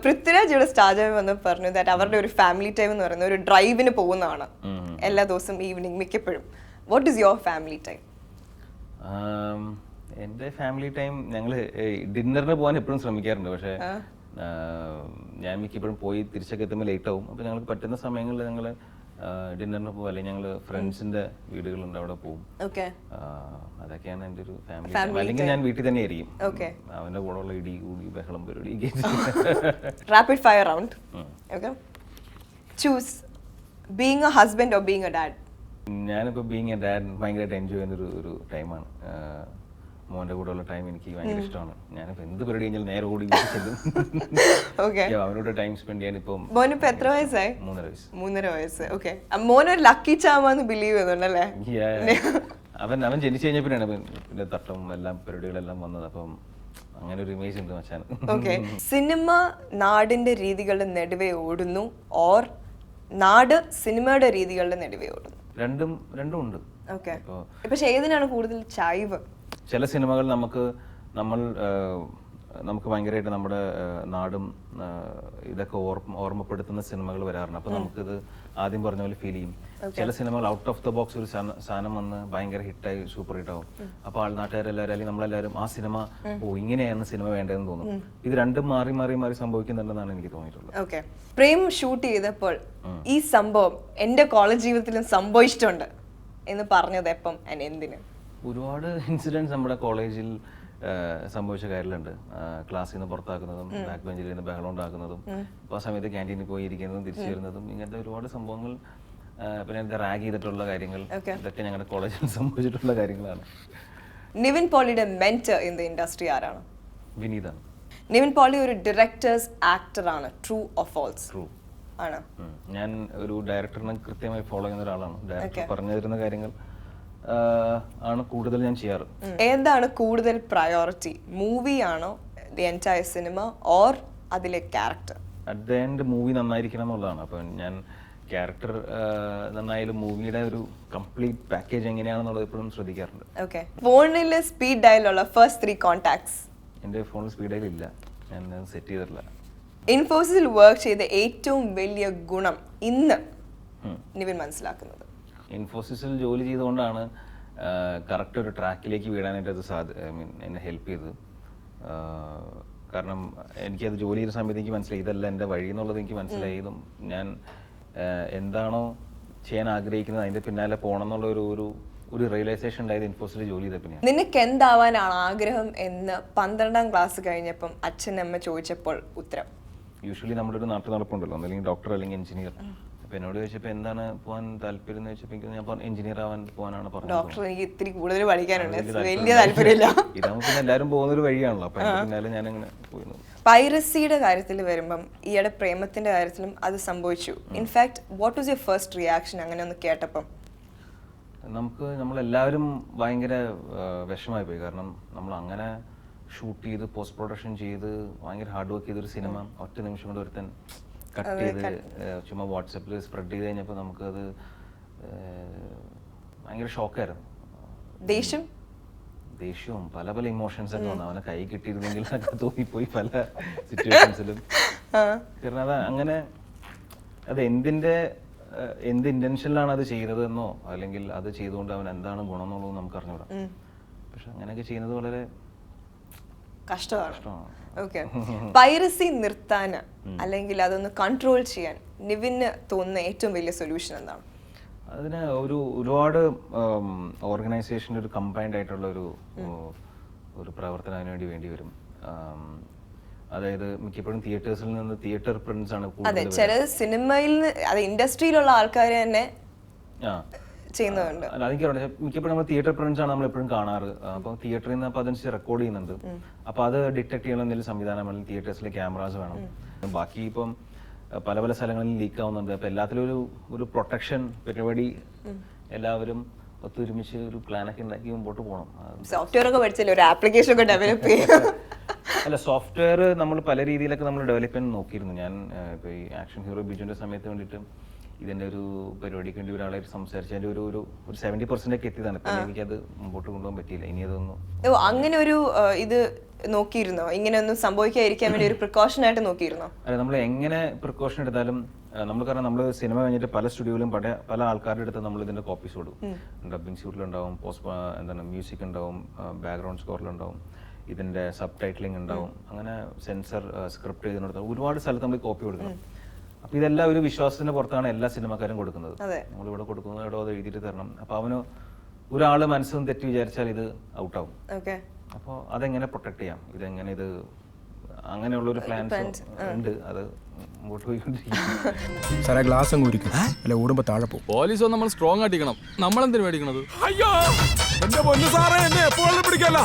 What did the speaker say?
പൃഥ്വിരാജ് ഇവിടെ സ്റ്റാർജാമി വന്ന് പറഞ്ഞു ദാറ്റ് അവരുടെ ഒരു ഫാമിലി ടൈം എന്ന് പറയുന്നത് ഒരു ഡ്രൈവിന് പോകുന്നതാണ് എല്ലാ ദിവസവും ഈവനിങ് മിക്കപ്പോഴും. What is your family time? എൻ്റെ ഫാമിലി ടൈം ഞങ്ങൾ ഡിന്നറിന് പോകാൻ എപ്പോഴും ശ്രമിക്കാറുണ്ട്. പക്ഷേ ഞാൻ മിക്കപ്പോഴും പോയി തിരിച്ചൊക്കെ എത്തുമ്പോൾ ലേറ്റ് ആവും. അപ്പോൾ ഞങ്ങൾക്ക് പറ്റുന്ന സമയങ്ങളിൽ ഞങ്ങൾ ഡിന്നറിന് പോകും, അല്ലെങ്കിൽ ഞങ്ങൾ ഫ്രണ്ട്സിന്റെ വീടുകളുണ്ട് അവിടെ പോകും. അതൊക്കെയാണ് എൻ്റെ ഒരു ഫാമിലി. അല്ലെങ്കിൽ ഞാൻ വീട്ടിൽ തന്നെ ആയിരിക്കും. അവന്റെ കൂടെ ഉള്ള ഇടി കൂടി ബഹളം പരിപാടി. Rapid fire round. Okay, choose being A husband or being A dad. ഞാനിപ്പോൾ ബീയിങ് എ ഡാഡ് ഭയങ്കരമായിട്ട് എൻജോയ് ചെയ്യുന്ന ഒരു ടൈമാണ്. മോന്റെ കൂടെ ഉള്ള ടൈം എനിക്ക് ഭയങ്കര ഇഷ്ടമാണ്. ഞാനിപ്പോൾ എന്ത് പരിപാടി കഴിഞ്ഞാൽ നേരെ ഓടി ചെല്ലും. അവനോട് ടൈം സ്പെൻഡ് ചെയ്യാൻ. ഇപ്പം മോനിപ്പോ എത്ര വയസ്സായി? 3.5 വയസ്സ്. ഓക്കെ, മോനൊരു ലക്കി ചാമാന്ന് ബിലീവ് ചെയ്യുന്നുണ്ടല്ലേ? അവൻ ജനിച്ചു കഴിഞ്ഞ പിന്നെ തട്ടം എല്ലാം പരിപാടികളെല്ലാം വന്നത്. അപ്പം അങ്ങനെ ഒരു ഇമേജ് ഉണ്ട് മച്ചാൻ. ഓക്കെ, സിനിമ നാടിന്റെ രീതികളുടെ നടുവേ ഓടുന്നു ഓർ നാട് സിനിമയുടെ രീതികളുടെ നടുവേ ഓടുന്നു? രണ്ടും ഉണ്ട്. ഓക്കെ, പക്ഷെ ഏതിനാണ് കൂടുതൽ ചായ്വ്? ചില സിനിമകൾ നമുക്ക് ഭയങ്കരമായിട്ട് നമ്മുടെ നാടും ഇതൊക്കെ ഓർമ്മപ്പെടുത്തുന്ന സിനിമകൾ വരാറുണ്ട്. അപ്പൊ നമുക്കിത് ആദ്യം പറഞ്ഞ പോലെ ഫീൽ ചെയ്യും. ചില സിനിമകൾ ഔട്ട് ഓഫ് ദ ബോക്സ് ഒരു സാധനം വന്ന് ഭയങ്കര ഹിറ്റായി സൂപ്പർ ഹിറ്റ് ആവും. അപ്പൊ നാട്ടുകാരെല്ലാവരും അല്ലെങ്കിൽ നമ്മളെല്ലാവരും ആ സിനിമ ഇങ്ങനെയാണ് സിനിമ വേണ്ടതെന്ന് തോന്നും. ഇത് രണ്ടും മാറി മാറി മാറി സംഭവിക്കുന്നുണ്ടെന്നാണ് എനിക്ക് തോന്നിയിട്ടുള്ളത്. ഓക്കെ, പ്രേം ഷൂട്ട് ചെയ്തപ്പോൾ ഈ സംഭവം എന്റെ കോളേജ് ജീവിതത്തിലും സംഭവിച്ചിട്ടുണ്ട് എന്ന് പറഞ്ഞത് എപ്പം എന്തിന്? ഒരുപാട് ഇൻസിഡൻസ് നമ്മുടെ കോളേജിൽ സംഭവിച്ച കാര്യങ്ങളുണ്ട്. ക്ലാസ്സിൽ നിന്ന് പുറത്താക്കുന്നതും ബാക്ക് ബെഞ്ചിൽ നിന്ന് ബഹളം ഉണ്ടാക്കുന്നതും അപ്പോൾ ആ സമയത്ത് ക്യാൻറ്റീനിൽ പോയി ഇരിക്കുന്നതും തിരിച്ചു വരുന്നതും ഇങ്ങനത്തെ ഒരുപാട് സംഭവങ്ങൾ. പിന്നെ റാഗ് ചെയ്തിട്ടുള്ള കാര്യങ്ങൾ, ഇതൊക്കെ ഞങ്ങളുടെ കോളേജിൽ സംഭവിച്ചിട്ടുള്ള കാര്യങ്ങളാണ്. നിവിൻ പോളിയുടെ മെന്റർ ഇൻ ദ ഇൻഡസ്ട്രി ആരാണ്? വിനീതാണ്. നിവിൻ പോളി ഒരു ഡയറക്ടേഴ്സ് ആക്ടർ ആണ്, ട്രൂ ഓർ ഫാൾസ്? ട്രൂ ആണ്. ഞാൻ ഒരു ഡയറക്ടറിനെ കൃത്യമായി ഫോളോ ചെയ്യുന്ന ഒരാളാണ്. ഡയറക്ടർ പറഞ്ഞു തരുന്ന കാര്യങ്ങൾ ആണ് കൂടുതൽ ഞാൻ ചെയ്യാറ്. ഏതാണ് കൂടുതൽ പ്രയോറിറ്റി, മൂവി ആണോ ദി എൻറ്റയർ സിനിമ ഓർ അതിലെ character? At the end movie നന്നായിരിക്കണം എന്നുള്ളതാണ്. അപ്പം ഞാൻ ക്യാരക്ടർ നന്നായാലും മൂവിയുടെ ഒരു കംപ്ലീറ്റ് പാക്കേജ് എങ്ങനെയാണെന്നുള്ളത് എപ്പോഴും ശ്രദ്ധിക്കാറുണ്ട്. ഓക്കെ, ഫോണിൽ സ്പീഡ് ഡയലുള്ള ഫസ്റ്റ് 3 കോൺടാക്ട്സ്? എൻ്റെ ഫോണിൽ സ്പീഡ് ഡയൽ ഇല്ല, ഞാൻ സെറ്റ് ചെയ്തിട്ടില്ല. ഇൻഫോസിസിൽ വർക്ക് ചെയ്ത ഏറ്റവും വലിയ ഗുണം ഇന്ന് നിവിൻ മനസ്സിലാക്കുന്നത്? ഇൻഫോസിസിൽ ജോലി ചെയ്തുകൊണ്ടാണ് കറക്റ്റ് ഒരു ട്രാക്കിലേക്ക് വീഴാനായിട്ട് അത് എന്നെ ഹെൽപ്പ് ചെയ്തത്. കാരണം എനിക്കത് ജോലി ചെയ്ത സമയത്ത് എനിക്ക് മനസ്സിലായി ഇതല്ല എൻ്റെ വഴി എന്നുള്ളത് എനിക്ക് മനസ്സിലായതും ഞാൻ എന്താണോ ചെയ്യാൻ ആഗ്രഹിക്കുന്നത് അതിൻ്റെ പിന്നാലെ പോകണം എന്നുള്ള ഒരു റിയലൈസേഷൻ ഉണ്ടായത് ഇൻഫോസിസിൽ ജോലി ചെയ്ത പിന്നെയാണ്. നിനക്ക് എന്താവാനാണ് ആഗ്രഹം എന്ന് 12ാം ക്ലാസ് കഴിഞ്ഞപ്പം അച്ഛൻ അമ്മ ചോദിച്ചപ്പോൾ ഉത്തരം? യൂഷ്വലി നമ്മുടെ ഒരു നാട്ടു നടപ്പുണ്ടല്ലോ, അല്ലെങ്കിൽ ഡോക്ടർ അല്ലെങ്കിൽ എഞ്ചിനീയർ. അപ്പൊ എന്നോട് ചോദിച്ചപ്പോൾ എന്താണ് പോകാൻ താല്പര്യം എന്ന് ചോദിച്ചപ്പോൾ ഞാൻ എഞ്ചിനീയർ ആവാൻ പോകാനാണ് പറഞ്ഞത്. ഡോക്ടർ എനിക്ക് ഇത്തിരി കൂടുതൽ പഠിക്കാനുണ്ട്, വലിയ താല്പര്യമില്ല. ഇതാകുമ്പോൾ പിന്നെ എല്ലാവരും പോകുന്ന ഒരു വഴിയാണല്ലോ, അപ്പൊ പിന്നാലെ ഞാൻ അങ്ങനെ പോയിരുന്നു. പൈറസിയുടെ കാര്യത്തിൽ വരുമ്പം ഈയിടെ പ്രേമത്തിന്റെ കാര്യത്തിലും അത് സംഭവിച്ചു. In fact what was your first reaction അങ്ങനെ ഒന്ന് കേട്ടപ്പം? നമ്മളെല്ലാവരും ഭയങ്കര വിഷമായി പോയി. കാരണം നമ്മൾ അങ്ങനെ ഷൂട്ട് ചെയ്ത് പോസ്റ്റ് പ്രൊഡക്ഷൻ ചെയ്ത് ഭയങ്കര ഹാർഡ് വർക്ക് ചെയ്തൊരു സിനിമ ഒറ്റ നിമിഷം കൊണ്ട് ഒരുത്തൻ കട്ട് ചെയ്ത് ചുമ്മാ വാട്സപ്പിൽ സ്പ്രെഡ് ചെയ്ത് കഴിഞ്ഞപ്പോൾ നമുക്കത് ഭയങ്കര ഷോക്കായിരുന്നു. ദേഷ്യവും പല പല ഇമോഷൻസ് ഒക്കെ വന്നു. അവനെ കൈ കിട്ടിയിരുന്നെങ്കിൽ ഒക്കെ തോന്നിപ്പോയി പല സിറ്റുവേഷൻസിലും. കാരണം അത് അങ്ങനെ അത് എന്ത് ഇന്റൻഷനിലാണ് അത് ചെയ്തതെന്നോ അല്ലെങ്കിൽ അത് ചെയ്തുകൊണ്ട് അവൻ എന്താണ് ഗുണം എന്നുള്ളത് നമുക്ക് അറിഞ്ഞൂടാ. പക്ഷെ അങ്ങനെയൊക്കെ ചെയ്യുന്നത് വളരെ കഷ്ടമാണ്. ഓക്കെ, പൈറസി നിർത്താൻ അല്ലെങ്കിൽ അതൊന്ന് കൺട്രോൾ ചെയ്യാൻ നിവിന് തോന്നുന്ന ഏറ്റവും വലിയ സൊല്യൂഷൻ എന്താണ്? അതിന് ഒരുപാട് ഓർഗനൈസേഷൻ്റെ ഒരു കമ്പൈൻഡ് ആയിട്ടുള്ള ഒരു പ്രവർത്തനം അതിനുവേണ്ടി വേണ്ടി വരും. അതായത് മിക്കപ്പോഴും തിയേറ്റേഴ്സിൽ നിന്ന് തിയേറ്റർ പ്രിന്റ്സ് ആണ് കൂടുതൽ. ചില സിനിമയിൽ അത് ഇൻഡസ്ട്രിയിലുള്ള ആൾക്കാർ തന്നെ ചെയ്യുന്നുണ്ട്. മിക്കപ്പോഴും നമ്മൾ തിയേറ്റർ പ്രിന്റ്സ് ആണ് നമ്മൾ എപ്പോഴും കാണാറ്. അപ്പം തിയേറ്ററിൽ നിന്ന് അതനുസരിച്ച് റെക്കോർഡ് ചെയ്യുന്നുണ്ട്. അപ്പൊ അത് ഡിറ്റക്ട് ചെയ്യണം എന്തെങ്കിലും സംവിധാനം അല്ലെങ്കിൽ തിയേറ്റേഴ്സിലെ ക്യാമറാസ് വേണം. ബാക്കി ഇപ്പം പല പല സ്ഥലങ്ങളിൽ ലീക്ക് ആവുന്നുണ്ട്. അപ്പൊ എല്ലാത്തിലും ഒരു പ്രൊട്ടക്ഷൻ പരിപാടി എല്ലാവരും ഒത്തൊരുമിച്ച് ഒരു പ്ലാനൊക്കെ ഉണ്ടാക്കി മുമ്പോട്ട് പോകണം. സോഫ്റ്റ്വെയർ ഒക്കെ പഠിച്ചല്ലോ, ഒരു ആപ്ലിക്കേഷൻ ഒക്കെ ഡെവലപ്പ് ചെയ്യാം. അല്ല, സോഫ്റ്റ്വെയർ നമ്മൾ പല രീതിയിലൊക്കെ നമ്മൾ ഡെവലപ്പ് ചെയ്യാൻ നോക്കിയിരുന്നു. ഞാൻ ഇപ്പൊ ഈ ആക്ഷൻ ഹീറോ ബിജുവിന്റെ സമയത്ത് വേണ്ടിയിട്ട് ഇതിൻ്റെ ഒരു പരിപാടിക്ക് വേണ്ടി ഒരാളായിട്ട് സംസാരിച്ച് അതിൻ്റെ ഒരു 70% ഒക്കെ എത്തിയതാണ്. പിന്നെ എനിക്കത് മുമ്പോട്ട് കൊണ്ടുപോകാൻ പറ്റിയില്ല. ഇനി അതൊന്നും അങ്ങനെ ഒരു ഇത് നോക്കിയിരുന്നോ? ഇങ്ങനെ ഒന്നും സംഭവിക്കാതിരിക്കാൻ വേണ്ടി ഒരു പ്രിക്കോഷൻ ആയിട്ട് നോക്കിയിരുന്നോ? അല്ല, നമ്മൾ എങ്ങനെ പ്രിക്കോഷൻ എടുത്താലും നമ്മൾ കാരണം നമ്മൾ സിനിമ കഴിഞ്ഞിട്ട് പല സ്റ്റുഡിയോയിലും പല ആൾക്കാരുടെ അടുത്ത് നമ്മൾ ഇതിന്റെ കോപ്പീസ് കൊടുക്കും. ഡബിങ് സ്യൂട്ടിലുണ്ടാവും, എന്താണ് മ്യൂസിക് ഉണ്ടാവും, ബാക്ക്ഗ്രൗണ്ട് സ്കോറിലുണ്ടാവും, ഇതിന്റെ സബ് ടൈറ്റിലിംഗ് ഉണ്ടാവും, അങ്ങനെ സെൻസർ സ്ക്രിപ്റ്റ് ചെയ്തിടത്ത് ഒരുപാട് സ്ഥലത്ത് നമ്മൾ കോപ്പി കൊടുക്കണം. അപ്പൊ ഇതെല്ലാം ഒരു വിശ്വാസത്തിന്റെ പുറത്താണ് എല്ലാ സിനിമക്കാരും കൊടുക്കുന്നത്. നമ്മളിവിടെ കൊടുക്കുന്നത് എവിടെ അത് എഴുതിയിട്ട് തരണം. അപ്പൊ അവന് ഒരാള് മനസ്സും തെറ്റി വിചാരിച്ചാൽ ഇത് ഔട്ടാവും. അപ്പോൾ അതെങ്ങനെ പ്രൊട്ടക്ട് ചെയ്യാം, ഇതെങ്ങനെ ഇത് അങ്ങനെയുള്ളൊരു പ്ലാൻസ് ഉണ്ട്. അത് മുമ്പോട്ട് പോയിക്കൊണ്ടിരിക്കും. സാറേ ഗ്ലാസ് അങ്ങ് ഊരിക്കും, അല്ല ഓടുമ്പോ താഴെ പോകും. പോലീസ് നമ്മൾ സ്ട്രോങ് ആയിട്ടിക്കണം. നമ്മളെന്തിനു മേടിക്കണത്? അയ്യോ എന്റെ പൊന്നു സാറേ, എന്നെ എപ്പോഴും പിടിക്കല്ല.